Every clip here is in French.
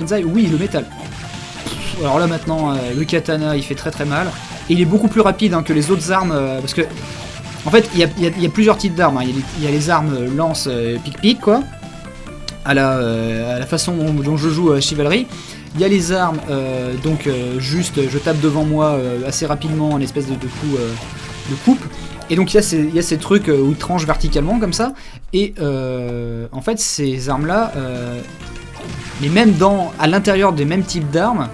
Oui, le métal. Alors là maintenant, le katana il fait très très mal. Et il est beaucoup plus rapide hein, que les autres armes. Parce que, en fait, il y a plusieurs types d'armes. Hein. Il y a les armes lance pic-pic, quoi. À la façon dont je joue à Chivalry. Il y a les armes, juste je tape devant moi assez rapidement en espèce de coup de coupe. Et donc il y a ces trucs où ils tranchent verticalement comme ça. Et en fait ces armes là, mais même à l'intérieur des mêmes types d'armes,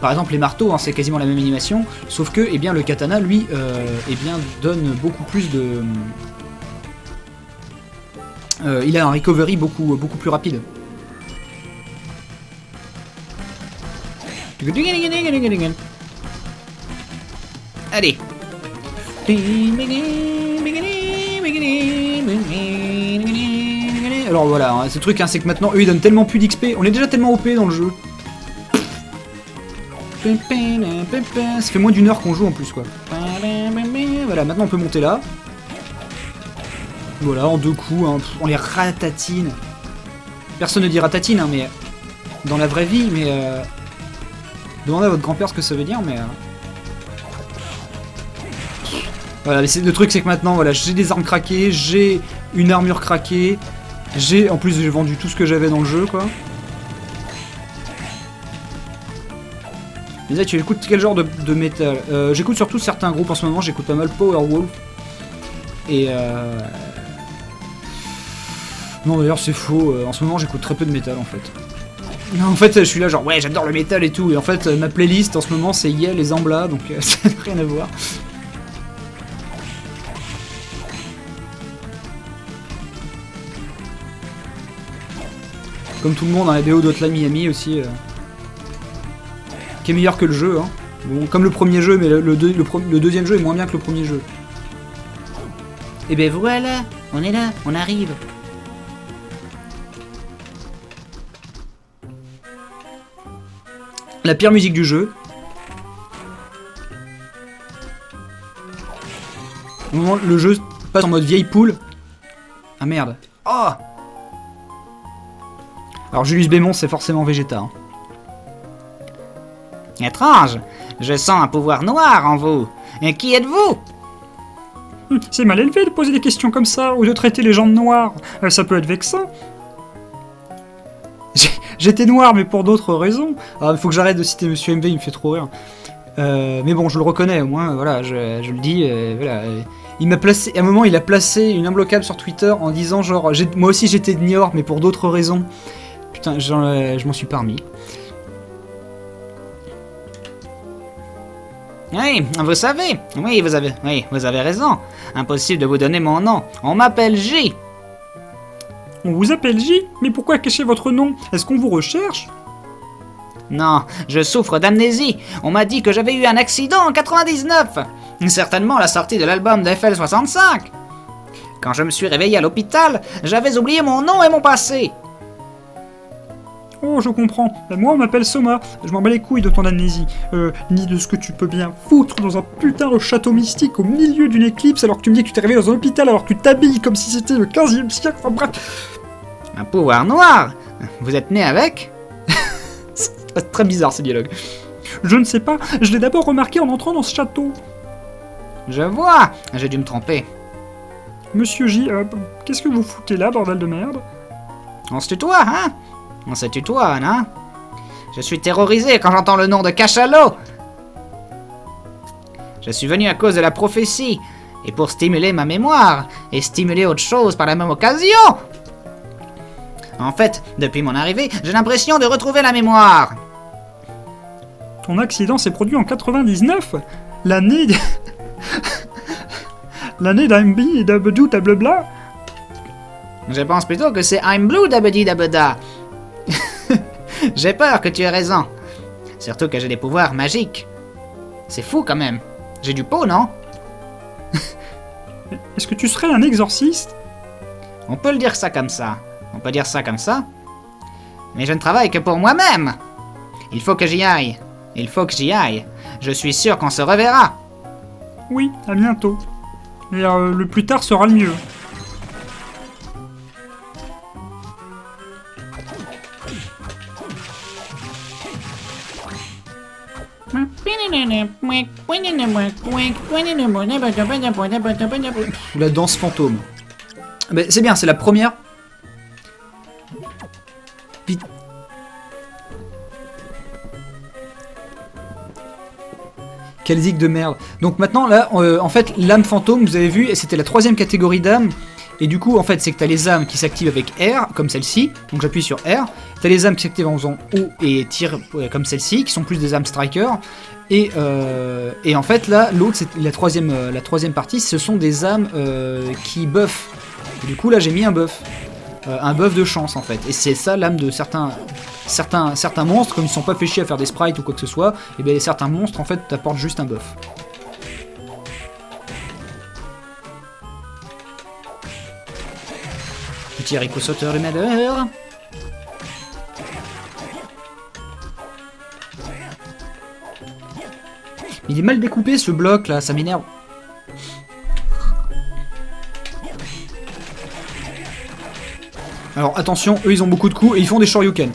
par exemple les marteaux, hein, c'est quasiment la même animation, sauf que eh bien, le katana lui donne beaucoup plus de... il a un recovery beaucoup plus rapide. Allez. Alors voilà, hein, ce truc, hein, c'est que maintenant, eux, ils donnent tellement plus d'XP. On est déjà tellement OP dans le jeu. Ça fait moins d'une heure qu'on joue en plus, quoi. Voilà, maintenant on peut monter là. Voilà, en 2 coups, hein, on les ratatine. Personne ne dit ratatine, hein, mais... Dans la vraie vie, mais... Demandez à votre grand-père ce que ça veut dire, mais... Voilà, le truc c'est que maintenant, voilà, j'ai des armes craquées, j'ai une armure craquée, en plus j'ai vendu tout ce que j'avais dans le jeu, quoi. Mais là, tu écoutes quel genre de métal? J'écoute surtout certains groupes en ce moment, j'écoute pas mal Powerwolf. Et non d'ailleurs c'est faux, en ce moment j'écoute très peu de métal en fait. Non, en fait je suis là genre ouais j'adore le métal et tout, et en fait ma playlist en ce moment c'est Yale et Zambla, donc ça n'a rien à voir. Comme tout le monde, hein, la BO d'Hotline Miami aussi, qui est meilleur que le jeu. Hein. Bon, comme le premier jeu, mais le deuxième jeu est moins bien que le premier jeu. Et ben voilà, on est là, on arrive. La pire musique du jeu. Au moment où le jeu passe en mode vieille poule. Ah merde. Oh! Alors Julius Bémon, c'est forcément Vegeta. Hein. Étrange, je sens un pouvoir noir en vous. Et qui êtes-vous? C'est mal élevé de poser des questions comme ça, ou de traiter les gens de noirs. Ça peut être vexant. J'étais noir, mais pour d'autres raisons. Ah, faut que j'arrête de citer Monsieur MV, il me fait trop rire. Mais bon, je le reconnais, au moins, voilà, je le dis, voilà. Il m'a placé, à un moment, il a placé une imbloquable sur Twitter en disant genre, moi aussi j'étais de Niort, mais pour d'autres raisons. Putain, je m'en suis pas remis. Oui, vous avez raison. Impossible de vous donner mon nom. On m'appelle J. On vous appelle J? Mais pourquoi cacher votre nom? Est-ce qu'on vous recherche? Non, je souffre d'amnésie. On m'a dit que j'avais eu un accident en 99. Certainement la sortie de l'album d'FL65. Quand je me suis réveillé à l'hôpital, j'avais oublié mon nom et mon passé. Oh, je comprends. Moi, on m'appelle Soma. Je m'en bats les couilles de ton amnésie. Ni de ce que tu peux bien foutre dans un putain de château mystique au milieu d'une éclipse alors que tu me dis que tu t'es réveillé dans un hôpital alors que tu t'habilles comme si c'était le 15e siècle. Enfin bref. Un pouvoir noir? Vous êtes né avec? C'est très bizarre ce dialogue. Je ne sais pas. Je l'ai d'abord remarqué en entrant dans ce château. Je vois. J'ai dû me tromper. Monsieur J, qu'est-ce que vous foutez là, bordel de merde? On se tutoie, hein? On se tutoie, hein? Je suis terrorisé quand j'entends le nom de Cachalot. Je suis venu à cause de la prophétie, et pour stimuler ma mémoire, et stimuler autre chose par la même occasion. En fait, depuis mon arrivée, j'ai l'impression de retrouver la mémoire. Ton accident s'est produit en 99? L'année... L'année d'Imb et d'Abedou Tablebla? Je pense plutôt que c'est I'm Blue d'Abedi Dabeda. J'ai peur que tu aies raison. Surtout que j'ai des pouvoirs magiques. C'est fou quand même. J'ai du pot, non? Est-ce que tu serais un exorciste? On peut le dire ça comme ça. On peut dire ça comme ça. Mais je ne travaille que pour moi-même. Il faut que j'y aille. Il faut que j'y aille. Je suis sûr qu'on se reverra. Oui, à bientôt. Et le plus tard sera le mieux. La danse fantôme. Mais c'est bien, c'est la première. Vite. Quelle zig de merde. Donc maintenant, là, en fait, l'âme fantôme, vous avez vu, et c'était la 3e catégorie d'âme. Et du coup, en fait, c'est que t'as les âmes qui s'activent avec R, comme celle-ci. Donc j'appuie sur R. T'as les âmes qui s'activent en faisant O et tir, comme celle-ci, qui sont plus des âmes striker. Et en fait, là, l'autre, c'est la troisième partie, ce sont des âmes qui buffent. Et du coup, là, j'ai mis un buff. Un buff de chance, en fait. Et c'est ça l'âme de certains monstres, comme ils sont pas fait chier à faire des sprites ou quoi que ce soit, et bien certains monstres, en fait, t'apportent juste un buff. Petit haricot sauteur de malheur. Il est mal découpé ce bloc là, ça m'énerve. Alors attention, eux ils ont beaucoup de coups et ils font des shoryuken.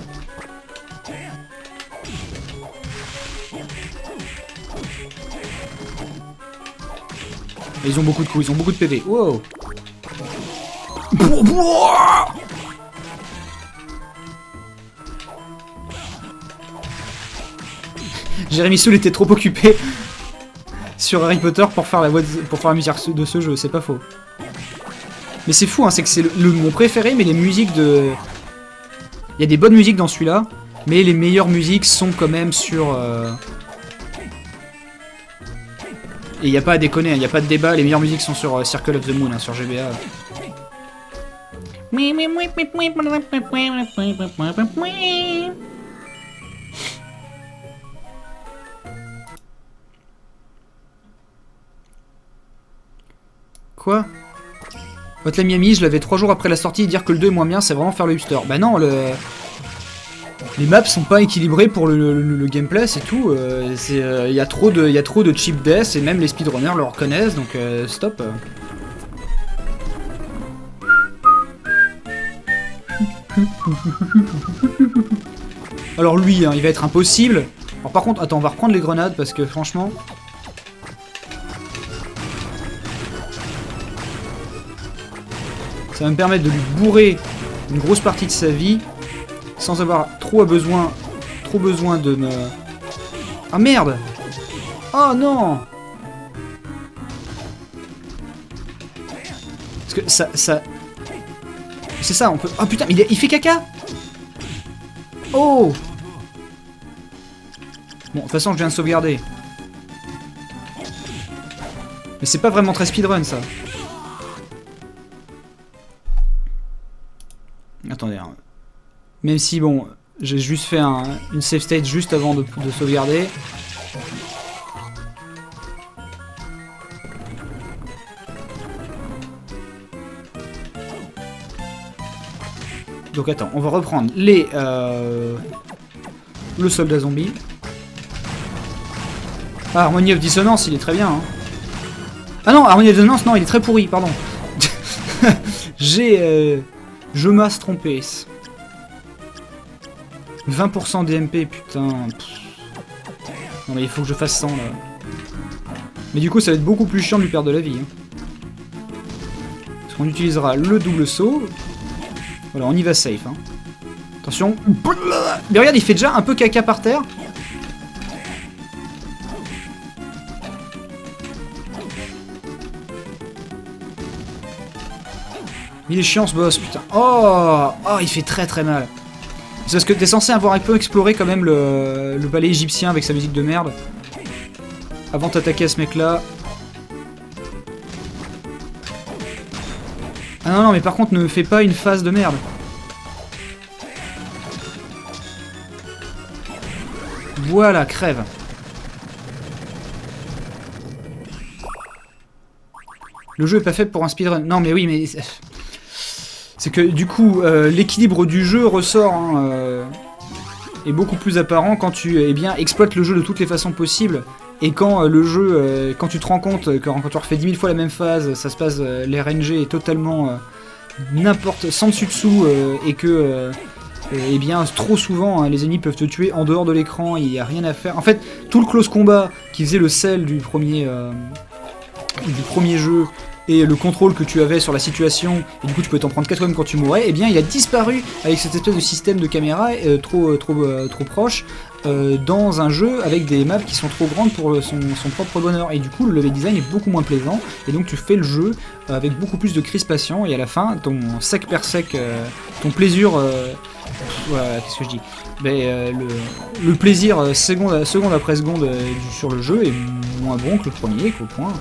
Et ils ont beaucoup de coups, ils ont beaucoup de PV. Wow. Jérémy Soul était trop occupé sur Harry Potter pour faire la musique de ce jeu, c'est pas faux. Mais c'est fou, hein, c'est que c'est mon préféré, mais les musiques de... Il y a des bonnes musiques dans celui-là, mais les meilleures musiques sont quand même sur... Et il n'y a pas à déconner, il n'y a pas de débat, les meilleures musiques sont sur Circle of the Moon, hein, sur GBA. Quoi? Hotline Miami, je l'avais 3 jours après la sortie et dire que le 2 est moins bien, c'est vraiment faire le hipster. Bah non, les maps sont pas équilibrées pour le gameplay, c'est tout. Il y a trop de cheap death et même les speedrunners le reconnaissent, donc stop. Alors lui, hein, il va être impossible. Alors par contre, attends, on va reprendre les grenades parce que franchement... Ça va me permettre de lui bourrer une grosse partie de sa vie sans avoir trop besoin de me... Ah merde! Oh non! Parce que ça... C'est ça, on peut... Oh putain, il fait caca! Oh! Bon, de toute façon, je viens de sauvegarder. Mais c'est pas vraiment très speedrun, ça. Attendez, hein. Même si, bon, j'ai juste fait une save state juste avant de sauvegarder. Donc attends, on va reprendre le soldat zombie. Ah, Harmony of Dissonance, il est très bien. Hein. Ah non, Harmony of Dissonance, non, il est très pourri, pardon. Je m'as trompé. 20% DMP, putain. Non mais il faut que je fasse 100 là. Mais du coup ça va être beaucoup plus chiant de lui perdre de la vie. Hein. Parce qu'on utilisera le double saut. Voilà, on y va safe. Hein. Attention. Mais regarde, il fait déjà un peu caca par terre. Il est chiant ce boss, putain. Oh, il fait très très mal. C'est parce que t'es censé avoir un peu exploré quand même le palais égyptien avec sa musique de merde. Avant de t'attaquer à ce mec là. Ah non, non, mais par contre ne fais pas une phase de merde. Voilà, crève. Le jeu est pas fait pour un speedrun. Non mais oui, mais... C'est que du coup, l'équilibre du jeu ressort, hein, est beaucoup plus apparent quand tu exploites le jeu de toutes les façons possibles. Et quand le jeu, quand tu te rends compte que quand tu refais 10 000 fois la même phase, ça se passe, l'RNG est totalement n'importe, sans dessus dessous, et que eh bien trop souvent hein, les ennemis peuvent te tuer en dehors de l'écran, il n'y a rien à faire. En fait, tout le close combat qui faisait le sel du premier jeu et le contrôle que tu avais sur la situation, et du coup tu pouvais t'en prendre 4 quand tu mourais, eh bien il a disparu avec cette espèce de système de caméra trop proche dans un jeu avec des maps qui sont trop grandes pour son propre bonheur. Et du coup le level design est beaucoup moins plaisant, et donc tu fais le jeu avec beaucoup plus de crispation, et à la fin ton sec per sec, ton plaisir... qu'est-ce que je dis le plaisir seconde après seconde sur le jeu est moins bon que le premier, qu'au point.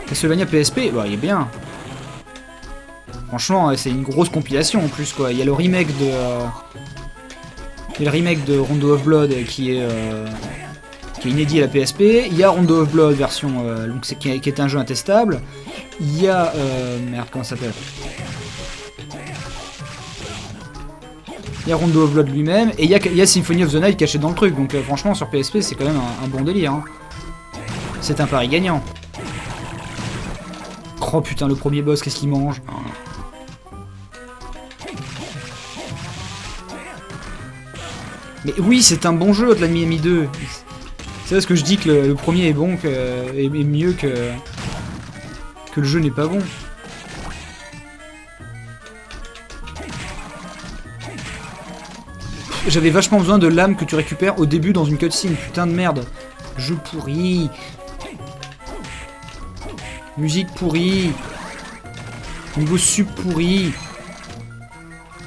Castlevania PSP, bah il est bien. Franchement, c'est une grosse compilation en plus quoi. Il y a le remake de Rondo of Blood qui est inédit à la PSP. Il y a Rondo of Blood version qui est un jeu intestable. Il y a merde, comment ça s'appelle? Il y a Rondo of Blood lui-même et il y a Symphony of the Night caché dans le truc. Donc franchement sur PSP c'est quand même un bon délire. Hein. C'est un pari gagnant. Oh putain, le premier boss, qu'est-ce qu'il mange? Mais oui, c'est un bon jeu, Hotline Miami 2. C'est parce que je dis que le premier est bon, est mieux que le jeu n'est pas bon. J'avais vachement besoin de l'âme que tu récupères au début dans une cutscene, putain de merde. Jeu pourri. Musique pourrie. Niveau sub pourri.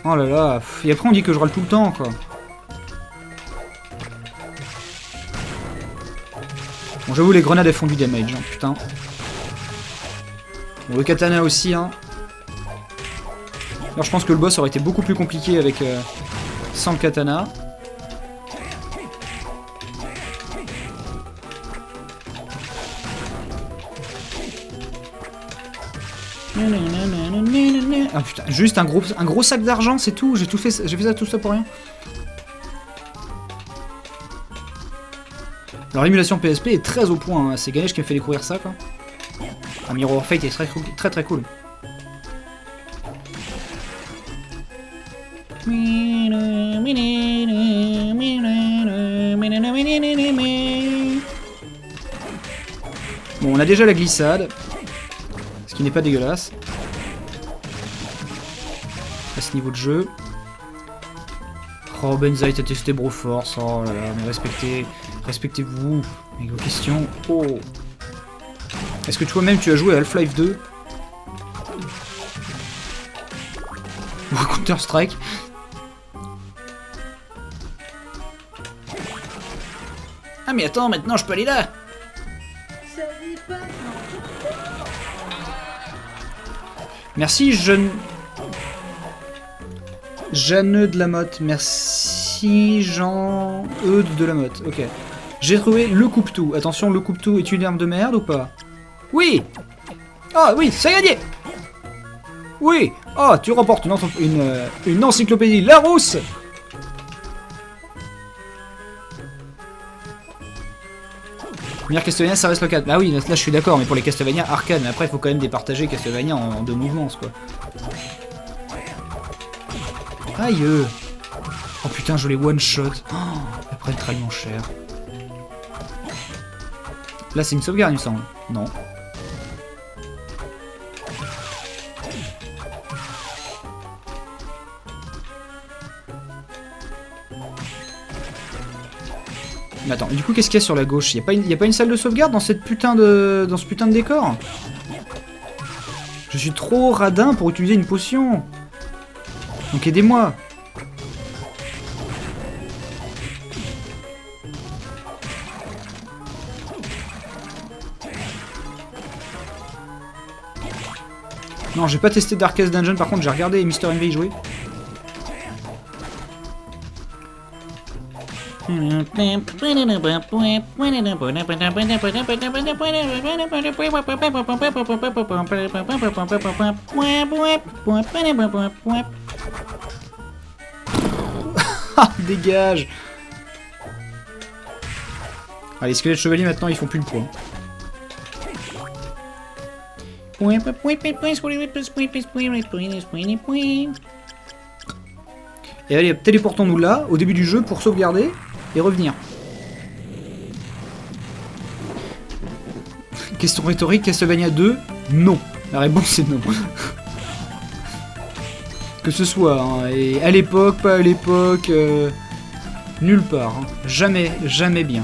Oh là là. Et après on dit que je râle tout le temps quoi. Bon j'avoue les grenades elles font du damage hein, putain. Bon le katana aussi hein. Alors je pense que le boss aurait été beaucoup plus compliqué avec sans le katana. Ah putain, juste un gros sac d'argent, c'est tout. J'ai fait ça tout ça pour rien. Alors l'émulation PSP est très au point, hein. C'est Ganesh qui m'a fait découvrir ça quoi. Ah, Mirror of Fate est très cool. Bon, on a déjà la glissade. Ce qui n'est pas dégueulasse. À ce niveau de jeu. Oh, Benzaï a testé Broforce. Oh là là, mais respectez-vous avec vos questions. Oh. Est-ce que toi-même tu as joué à Half-Life 2 ou à Counter-Strike? Ah mais attends, maintenant je peux aller là. Merci Jeanne de la Motte. Merci Jean-Eudes de la Motte. Ok. J'ai trouvé le coupe-tout. Attention, le coupe-tout est une arme de merde ou pas? Oui. Ah oui, c'est gagné. Oui. Oh, tu remportes une encyclopédie Larousse. Meilleur Castlevania, ça reste le 4. Ah oui, là je suis d'accord, mais pour les Castlevania arcade, mais après il faut quand même départager Castlevania en deux mouvements, quoi. Aïe. Oh putain, je les one-shot. Oh, elles prennent tellement cher. Là c'est une sauvegarde, il me semble. Non. Mais attends, du coup qu'est-ce qu'il y a sur la gauche? Y a pas une salle de sauvegarde dans ce putain de décor? Je suis trop radin pour utiliser une potion. Donc aidez-moi. Non, j'ai pas testé Darkest Dungeon, par contre j'ai regardé Mister Envy jouer. Ah, dégage. Ah, les squelettes chevaliers maintenant ils font plus le poids. Et allez, téléportons-nous là, au début du jeu, pour sauvegarder et revenir. Question rhétorique, Castlevania 2, non. La réponse c'est non. Que ce soit, hein, et à l'époque, pas à l'époque, nulle part. Hein. Jamais, jamais bien.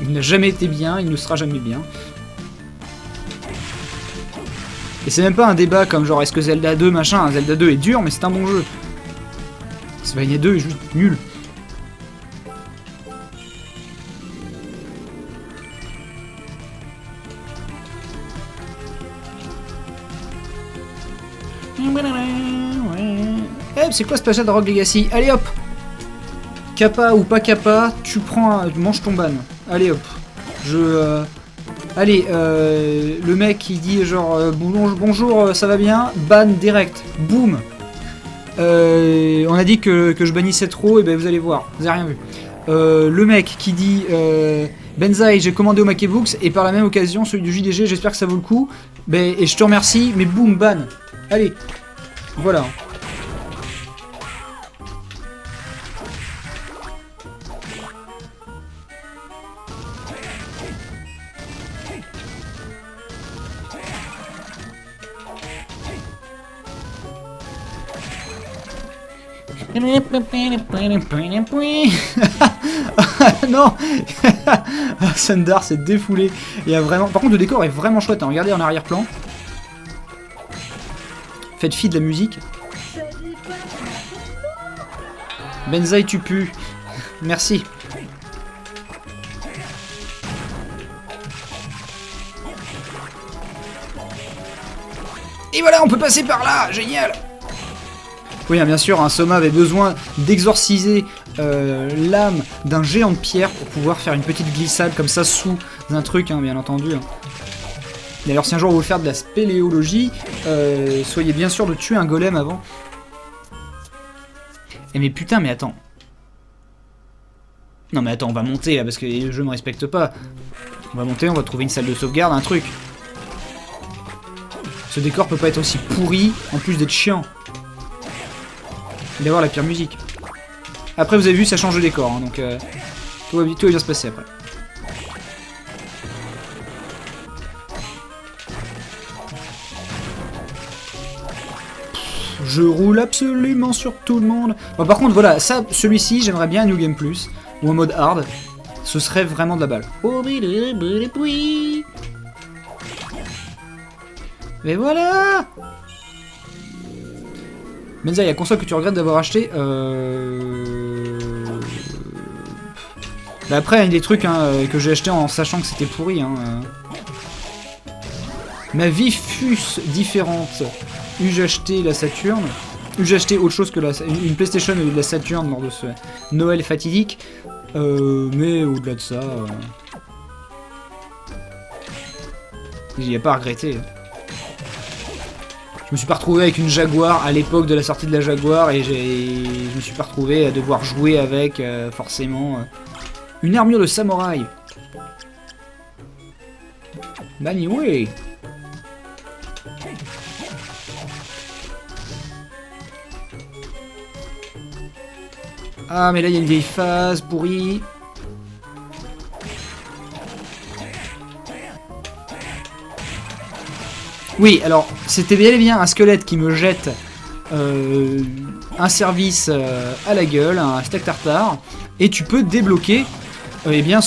Il n'a jamais été bien, il ne sera jamais bien. Et c'est même pas un débat comme genre est-ce que Zelda 2 machin, Zelda 2 est dur mais c'est un bon jeu. Castlevania 2 est juste nul. Eh, c'est quoi ce passage de Rogue Legacy? Allez hop! Kappa ou pas Kappa, tu prends un... mange ton ban. Allez hop. Allez, le mec qui dit genre bonjour, ça va bien, ban direct, boum. On a dit que je bannissais trop, et ben vous allez voir, vous avez rien vu. Le mec qui dit Benzaï, j'ai commandé au Makebooks, et par la même occasion celui du JDG, j'espère que ça vaut le coup. Ben, et je te remercie, mais boum, ban. Allez, voilà. Non. Sundar s'est défoulé. Il y a vraiment... Par contre le décor est vraiment chouette, hein. Regardez en arrière-plan. Faites fi de la musique. Benzaï tu pues. Merci. Et voilà, on peut passer par là. Génial. Oui, bien sûr, un Soma avait besoin d'exorciser l'âme d'un géant de pierre pour pouvoir faire une petite glissade comme ça sous un truc, hein, bien entendu. D'ailleurs, si un jour vous voulez faire de la spéléologie, soyez bien sûr de tuer un golem avant. Eh mais putain, mais attends. Non mais attends, on va monter là parce que le jeu me respecte pas. On va monter, on va trouver une salle de sauvegarde, un truc. Ce décor peut pas être aussi pourri, en plus d'être chiant. D'avoir la pire musique. Après vous avez vu ça change de décor hein, donc tout va bien se passer après. Je roule absolument sur tout le monde. Bon par contre voilà, ça, celui-ci j'aimerais bien un New Game Plus ou en mode hard. Ce serait vraiment de la balle. Mais voilà. Menza, il y a console que tu regrettes d'avoir acheté. Bah après, il y a des trucs hein, que j'ai acheté en sachant que c'était pourri. Hein, Ma vie fut différente. Eus-je acheté la Saturn? Eus-je acheté autre chose que une PlayStation ou de la Saturn lors de ce Noël fatidique? Mais au-delà de ça, il n'y a pas à regretter. Je me suis pas retrouvé avec une Jaguar à l'époque de la sortie de la Jaguar et je me suis pas retrouvé à devoir jouer avec forcément une armure de samouraï. Anyway. Ah mais là il y a une vieille phase pourrie. Oui, alors, c'était bel et bien un squelette qui me jette un service à la gueule, un steak tartare, et tu peux débloquer eh bien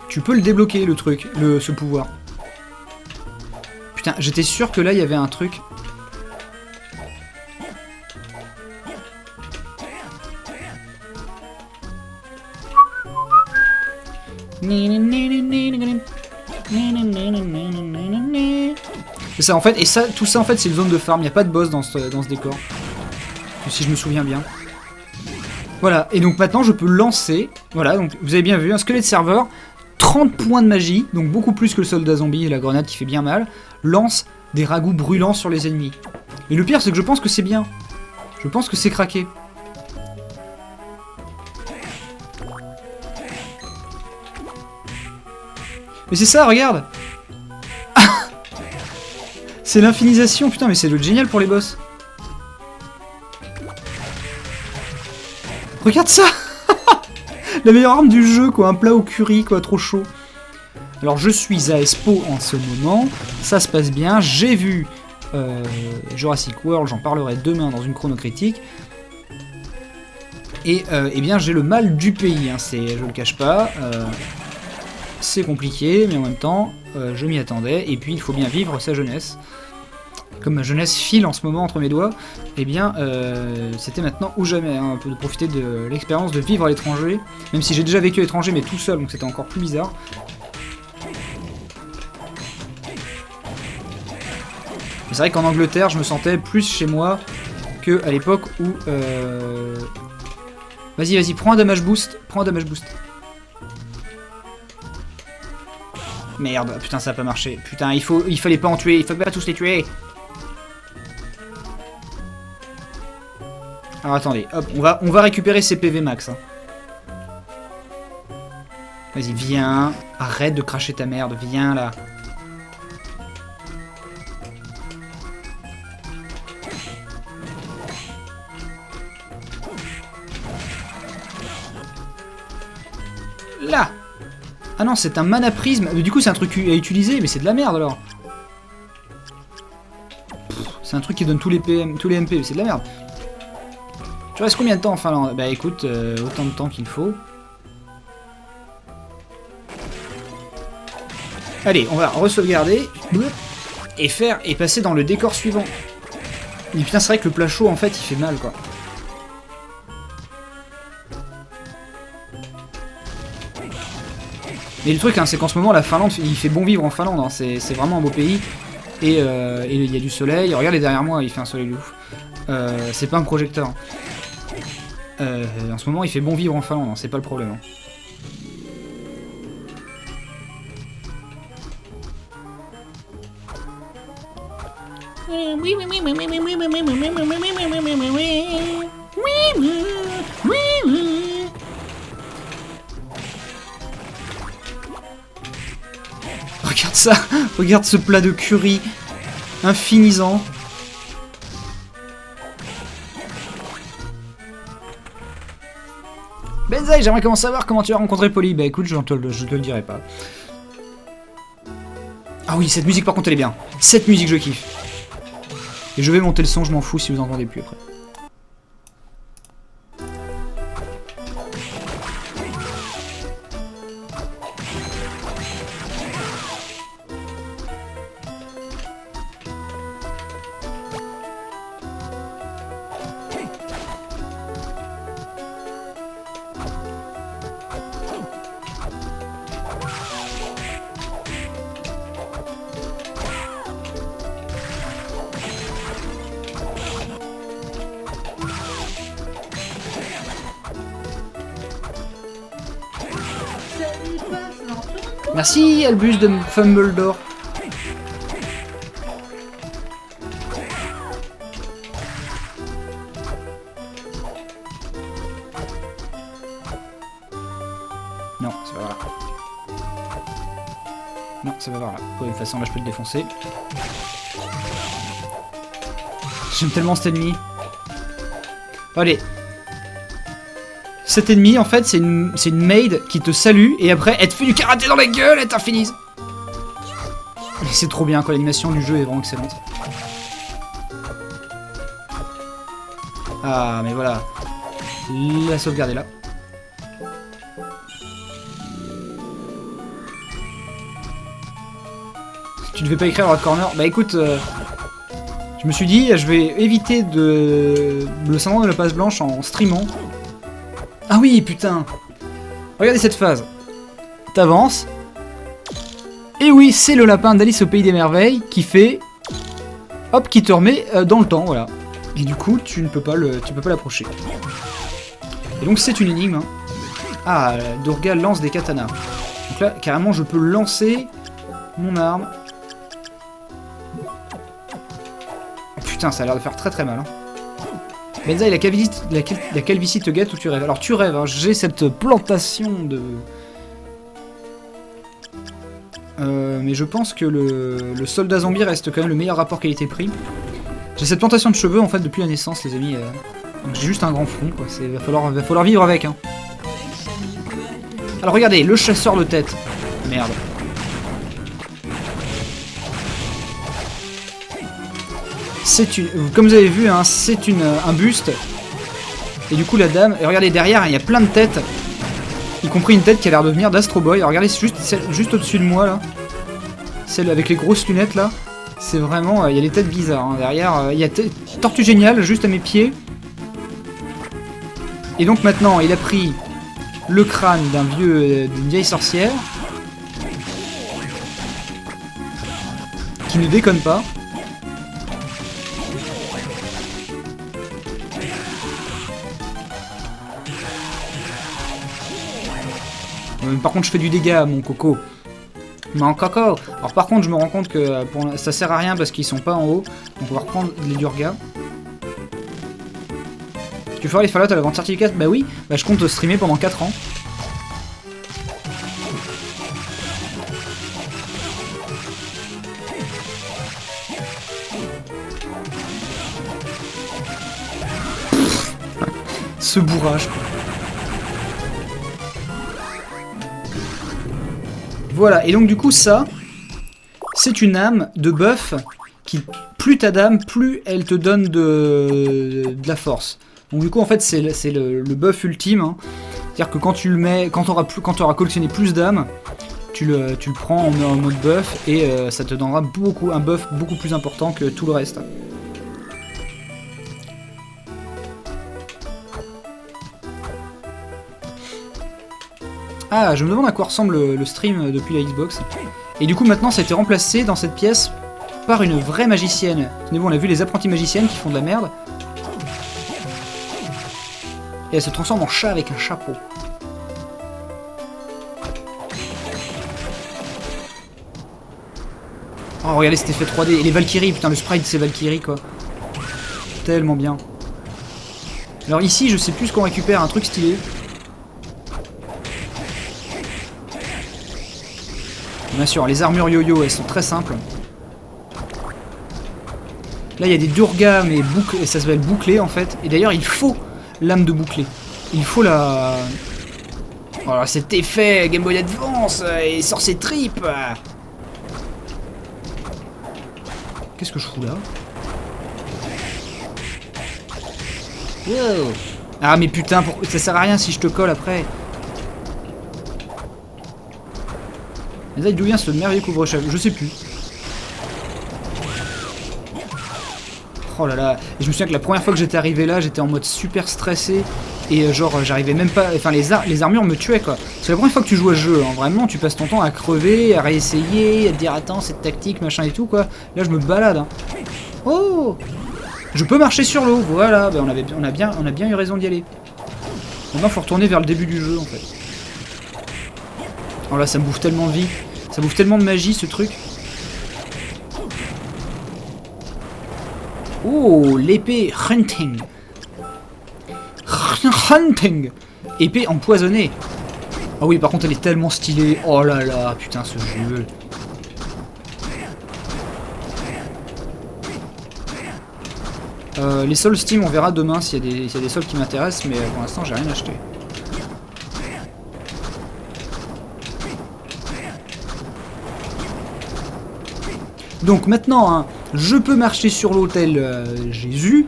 tu peux le débloquer le truc, ce pouvoir. Putain, j'étais sûr que là il y avait un truc. C'est ça en fait, et ça, tout ça en fait c'est une zone de farm, il n'y a pas de boss dans ce décor. Si je me souviens bien. Voilà, et donc maintenant je peux lancer, voilà, donc vous avez bien vu, un squelette serveur, 30 points de magie, donc beaucoup plus que le soldat zombie et la grenade qui fait bien mal, lance des ragoûts brûlants sur les ennemis. Et le pire c'est que je pense que c'est bien. Je pense que c'est craqué. Mais c'est ça, regarde. C'est l'infinisation, putain, mais c'est le génial pour les boss. Regarde ça. La meilleure arme du jeu, quoi, un plat au curry, quoi, trop chaud. Alors je suis à Espoo en ce moment, ça se passe bien, j'ai vu Jurassic World, j'en parlerai demain dans une chrono critique. Et eh bien j'ai le mal du pays, hein, je le cache pas, c'est compliqué, mais en même temps je m'y attendais, et puis il faut bien vivre sa jeunesse. Comme ma jeunesse file en ce moment entre mes doigts, eh bien c'était maintenant ou jamais, hein, un peu de profiter de l'expérience de vivre à l'étranger, même si j'ai déjà vécu à l'étranger mais tout seul, donc c'était encore plus bizarre. C'est vrai qu'en Angleterre, je me sentais plus chez moi que à l'époque où... Vas-y, vas-y, prends un damage boost. Prends un damage boost. Merde, putain, ça a pas marché. Putain, il fallait pas en tuer, il fallait pas tous les tuer. Alors attendez, hop, on va récupérer ces PV max. Hein. Vas-y, viens. Arrête de cracher ta merde, viens là. Là. Ah non, c'est un mana prisme. Du coup, c'est un truc à utiliser, mais c'est de la merde alors. C'est un truc qui donne tous les PM, tous les MP, c'est de la merde. Tu restes combien de temps en Finlande? Bah écoute, autant de temps qu'il faut. Allez, on va re-sauvegarder et passer dans le décor suivant. Mais putain, c'est vrai que le plat chaud en fait, il fait mal quoi. Mais le truc, hein, c'est qu'en ce moment, la Finlande, il fait bon vivre en Finlande. Hein, c'est vraiment un beau pays. Et il y a du soleil. Regardez derrière moi, il fait un soleil de ouf. C'est pas un projecteur. En ce moment, il fait bon vivre en Finlande. Hein, c'est pas le problème. Hein. Regarde ça, regarde ce plat de curry infinisant. Benzaï, j'aimerais comment savoir comment tu as rencontré Polly. Bah écoute, je te le dirai pas. Ah oui, cette musique par contre elle est bien. Cette musique je kiffe. Et je vais monter le son, je m'en fous si vous entendez plus après. Merci Albus de Fumbledore. Non, c'est pas par là. Non, c'est pas par là. De toute façon, là, je peux le défoncer. J'aime tellement cet ennemi. Allez. Cet ennemi, en fait, c'est une maid qui te salue et après, elle te fait du karaté dans la gueule et t'infinise. C'est trop bien, quoi. L'animation du jeu est vraiment excellente. Ah, mais voilà. La sauvegarde est là. Tu devais pas écrire dans le corner. Bah écoute, je me suis dit, je vais éviter le syndrome de la passe blanche en streamant. Ah oui, putain. Regardez cette phase. T'avances. Et oui, c'est le lapin d'Alice au Pays des Merveilles qui fait... Hop, qui te remet dans le temps, voilà. Et du coup, tu ne peux pas l'approcher. Et donc c'est une énigme. Hein. Ah, Durga lance des katanas. Donc là, carrément, je peux lancer mon arme. Oh, putain, ça a l'air de faire très très mal. Hein. Benzaï, la calvitie te guette ou tu rêves? Alors tu rêves, hein, j'ai cette plantation de... mais je pense que le soldat zombie reste quand même le meilleur rapport qualité-prix. J'ai cette plantation de cheveux en fait depuis la naissance, les amis. Donc j'ai juste un grand front, quoi. Va falloir vivre avec, hein. Alors regardez, le chasseur de tête. Merde. C'est une, comme vous avez vu, hein, c'est un buste. Et du coup la dame, et regardez derrière, il y a plein de têtes. Y compris une tête qui a l'air de venir d'Astro Boy. Alors regardez, c'est juste au-dessus de moi là. Celle avec les grosses lunettes là. C'est vraiment, il y a des têtes bizarres. Hein. Derrière, il y a Tortue Géniale juste à mes pieds. Et donc maintenant, il a pris le crâne d'une vieille sorcière. Qui ne déconne pas. Par contre, je fais du dégât, mon coco. Mon coco. Alors par contre, je me rends compte que ça sert à rien parce qu'ils sont pas en haut. Donc on va reprendre les Durgas. Tu feras les Fallout à la vente certificat? Bah oui, bah je compte streamer pendant 4 ans. Ce bourrage, quoi. Voilà, et donc du coup ça, c'est une âme de buff qui, plus ta dame, plus elle te donne de la force. Donc du coup en fait c'est le buff ultime, hein. C'est-à-dire que quand tu le mets, quand tu auras collectionné plus d'âmes, tu le prends en mode buff et ça te donnera un buff beaucoup plus important que tout le reste. Ah, je me demande à quoi ressemble le stream depuis la Xbox. Et du coup maintenant ça a été remplacé dans cette pièce par une vraie magicienne. Tenez-vous, on a vu les apprentis magiciennes qui font de la merde. Et elle se transforme en chat avec un chapeau. Oh regardez cet effet 3D. Et les Valkyries, putain le sprite c'est Valkyrie quoi. Tellement bien. Alors ici je sais plus ce qu'on récupère, un truc stylé. Bien sûr, les armures yo-yo, elles sont très simples. Là, il y a des Durgas, mais ça s'appelle bouclé en fait. Et d'ailleurs, il faut l'âme de bouclé. Il faut la... Voilà, cet effet Game Boy Advance et sorcier trip. Qu'est-ce que je fous là? Wow. Ah mais putain, ça sert à rien si je te colle après. Mais là, d'où vient ce merveilleux couvre-chef? Je sais plus. Oh là là. Et je me souviens que la première fois que j'étais arrivé là, j'étais en mode super stressé. Et genre, j'arrivais même pas... Enfin, les armures me tuaient, quoi. C'est la première fois que tu joues à ce jeu, hein. Vraiment, tu passes ton temps à crever, à réessayer, à te dire, attends, cette tactique, machin et tout, quoi. Là, je me balade, hein. Oh! Je peux marcher sur l'eau, voilà. Ben, on a bien eu raison d'y aller. Maintenant, faut retourner vers le début du jeu, en fait. Oh là, ça me bouffe tellement de vie. Ça bouffe tellement de magie, ce truc. Oh, l'épée Hunting. Hunting. Épée empoisonnée. Ah oui, par contre, elle est tellement stylée. Oh là là, putain, ce jeu. Les soldes Steam, on verra demain s'il y a des soldes qui m'intéressent, mais pour l'instant, j'ai rien acheté. Donc maintenant, hein, je peux marcher sur l'hôtel Jésus.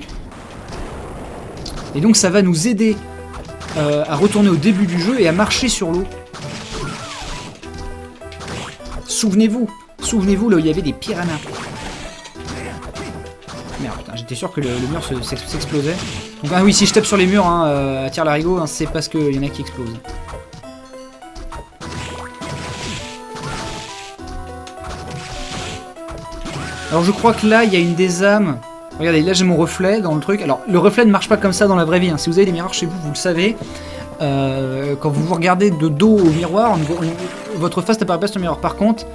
Et donc ça va nous aider à retourner au début du jeu et à marcher sur l'eau. Souvenez-vous là où il y avait des piranhas. Merde, putain, j'étais sûr que le mur s'explosait. Donc ah oui, si je tape sur les murs, hein, à tire-larigot, hein, c'est parce qu'il y en a qui explosent. Alors je crois que là, il y a une des âmes. Regardez, là j'ai mon reflet dans le truc. Alors le reflet ne marche pas comme ça dans la vraie vie, hein. Si vous avez des miroirs chez vous, vous le savez. Quand vous vous regardez de dos au miroir, votre face n'apparaît pas sur le miroir. Par contre,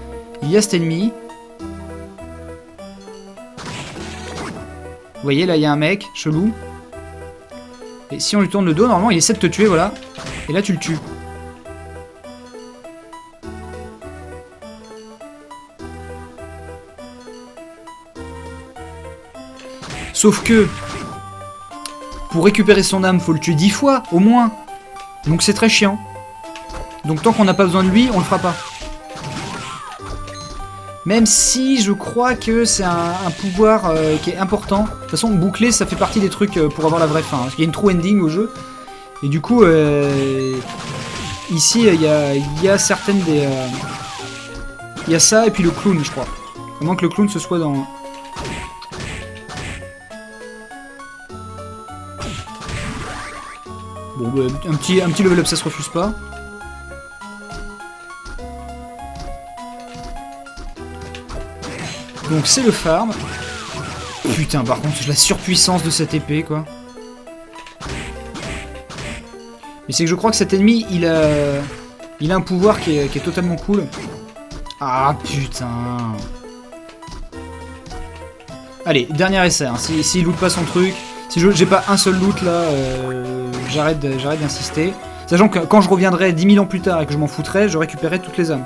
il y a cet ennemi. Vous voyez, là il y a un mec, chelou. Et si on lui tourne le dos, normalement il essaie de te tuer, voilà. Et là tu le tues. Sauf que, pour récupérer son âme, faut le tuer 10 fois, au moins. Donc c'est très chiant. Donc tant qu'on n'a pas besoin de lui, on le fera pas. Même si je crois que c'est un pouvoir qui est important. De toute façon, boucler, ça fait partie des trucs pour avoir la vraie fin. Parce qu'il y a une true ending au jeu. Et du coup, ici, il y a certaines des... il y a ça et puis le clown, je crois. À moins que le clown se soit dans... Bon, bah, un petit level up, ça se refuse pas. Donc c'est le farm. Putain, par contre, la surpuissance de cette épée, quoi. Mais c'est que je crois que cet ennemi, il a un pouvoir qui est totalement cool. Ah, putain. Allez, dernier essai, hein. S'il loot pas son truc, si j'ai pas un seul loot, là, j'arrête d'insister. Sachant que quand je reviendrai 10 000 ans plus tard et que je m'en foutrai, je récupérerai toutes les âmes.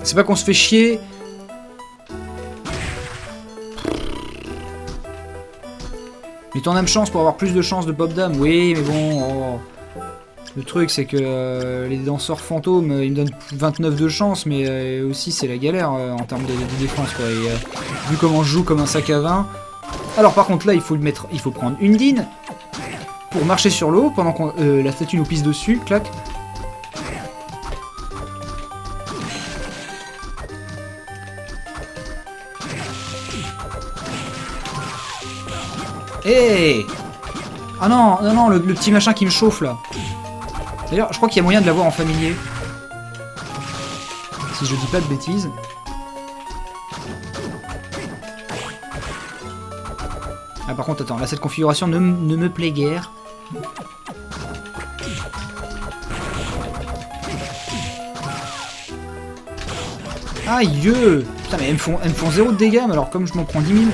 C'est pas qu'on se fait chier. Mais ton âme chance pour avoir plus de chances de pop d'âme. Oui, mais bon. Oh. Le truc, c'est que les danseurs fantômes, ils me donnent 29 de chance, mais aussi c'est la galère en termes de défense, quoi. Et vu comment je joue comme un sac à vin. Alors, par contre, là, il faut prendre une dîne pour marcher sur l'eau pendant que la statue nous pisse dessus. Clac. Hey! Ah non, non, non, le petit machin qui me chauffe là. D'ailleurs, je crois qu'il y a moyen de l'avoir en familier. Si je dis pas de bêtises. Ah par contre, attends, là cette configuration ne me plaît guère. Aïe! Putain, mais elles me font 0 de dégâts, mais alors comme je m'en prends 10 000.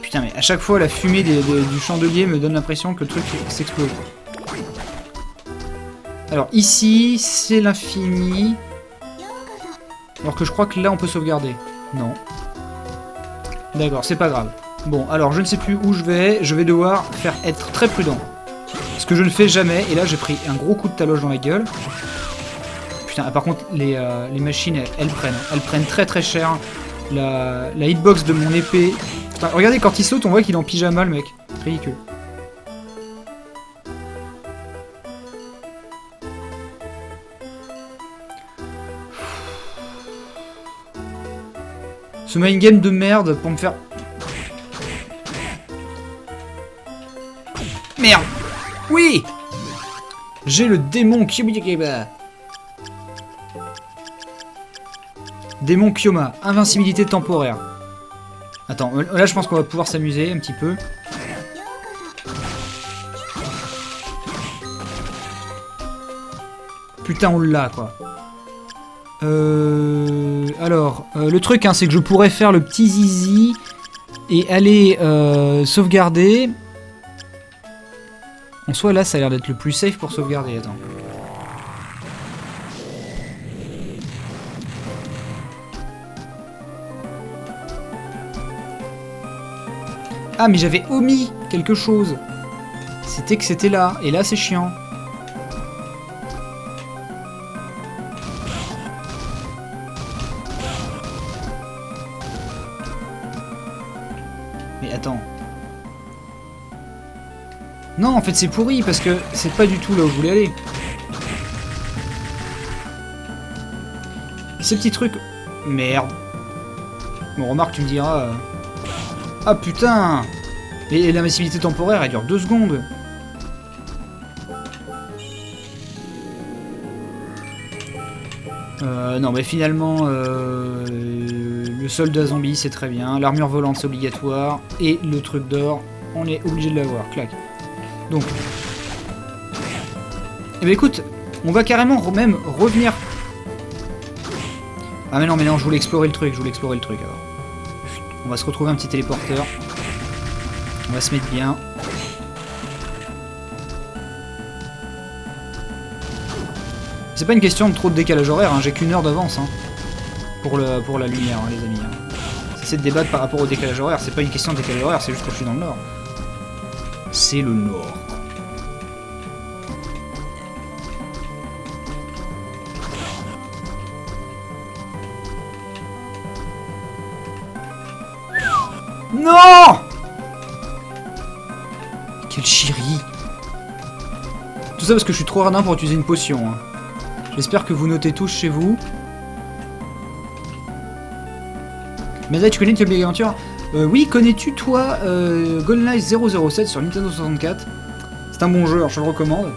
Putain, mais à chaque fois, la fumée du chandelier me donne l'impression que le truc s'explose. Alors ici, c'est l'infini. Alors que je crois que là, on peut sauvegarder. Non. D'accord, c'est pas grave. Bon, alors je ne sais plus où je vais devoir être très prudent. Ce que je ne fais jamais, et là j'ai pris un gros coup de taloche dans la gueule. Putain, par contre, les machines, elles prennent très très cher. La hitbox de mon épée... Enfin, regardez, quand il saute, on voit qu'il est en pyjama, le mec. Ridicule. Ce mind game de merde pour me faire... Merde! Oui! J'ai le démon Kyoma. Démon Kyoma, invincibilité temporaire. Attends, là je pense qu'on va pouvoir s'amuser un petit peu. Putain, on l'a quoi. Alors, le truc, hein, c'est que je pourrais faire le petit zizi et aller sauvegarder. En soi, là, ça a l'air d'être le plus safe pour sauvegarder. Attends. Ah, mais j'avais omis quelque chose. C'était que c'était là. Et là, c'est chiant. Mais attends. Non, en fait, c'est pourri parce que c'est pas du tout là où je voulais aller. Ces petits trucs... Merde. Bon, remarque, tu me diras... Ah putain! Et la massivité temporaire, elle dure 2 secondes. Non, mais finalement, le soldat zombie, c'est très bien. L'armure volante, c'est obligatoire. Et le truc d'or, on est obligé de l'avoir. Clac. Donc... Eh ben écoute, on va carrément même revenir... Ah mais non, je voulais explorer le truc, alors. On va se retrouver un petit téléporteur. On va se mettre bien. C'est pas une question de trop de décalage horaire, hein. J'ai qu'une heure d'avance hein, pour la lumière, hein, les amis. Hein. C'est de débattre par rapport au décalage horaire, c'est pas une question de décalage horaire, c'est juste que je suis dans le nord. C'est le nord. Non! Quel chéri! Tout ça parce que je suis trop radin pour utiliser une potion. Hein. J'espère que vous notez tous chez vous. Mais là, tu connais Little Big Adventure? Oui, connais-tu toi GoldenEye 007 sur Nintendo 64? C'est un bon jeu, alors je le recommande.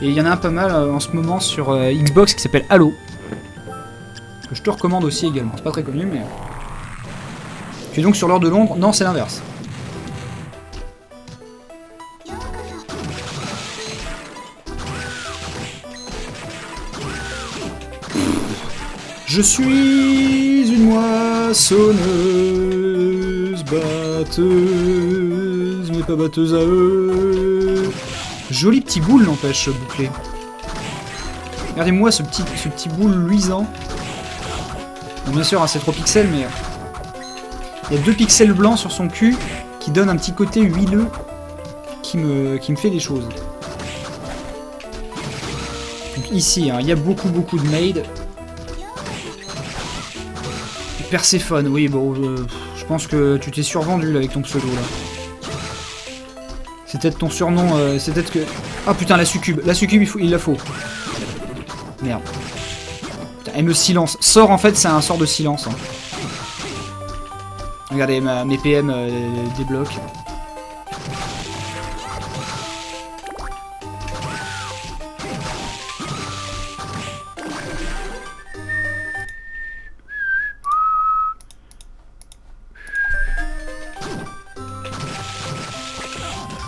Et il y en a un pas mal en ce moment sur Xbox qui s'appelle Halo. Que je te recommande aussi également. C'est pas très connu, mais... Tu es donc sur l'heure de Londres? Non, c'est l'inverse. Je suis une moissonneuse, batteuse, mais pas batteuse à eux. Joli petit boule, n'empêche, bouclé. Regardez-moi ce petit boule luisant. Bon, bien sûr, hein, c'est 3 pixels, mais... Il y a 2 pixels blancs sur son cul qui donnent un petit côté huileux qui me fait des choses. Donc ici, hein, il y a beaucoup de maids. Perséphone, oui, bon, je pense que tu t'es survendu là, avec ton pseudo là. C'est peut-être ton surnom, c'est peut-être que... Ah putain, la succube, il la faut. Merde. Putain, elle me silence. Sort en fait, c'est un sort de silence. Hein. Regardez, mes PM débloquent.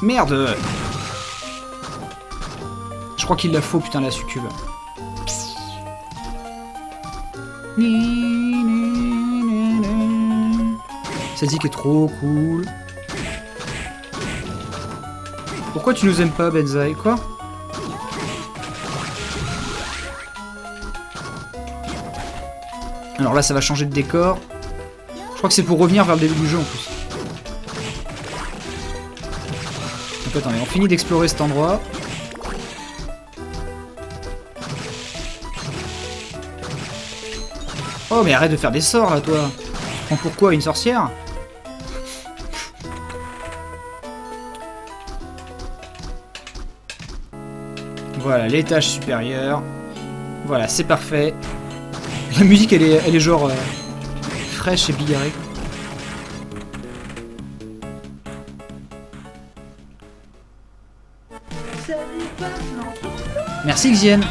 Merde! Je crois qu'il la faut, putain, la succube. Cette zik est trop cool. Pourquoi tu nous aimes pas, Benzaï? Quoi? Alors là, ça va changer de décor. Je crois que c'est pour revenir vers le début du jeu, en plus. Donc attendez, on finit d'explorer cet endroit. Oh mais arrête de faire des sorts là toi. Tu prends pourquoi une sorcière? Voilà, l'étage supérieur. Voilà, c'est parfait. La musique elle est genre fraîche et bigarrée. Merci Xienne.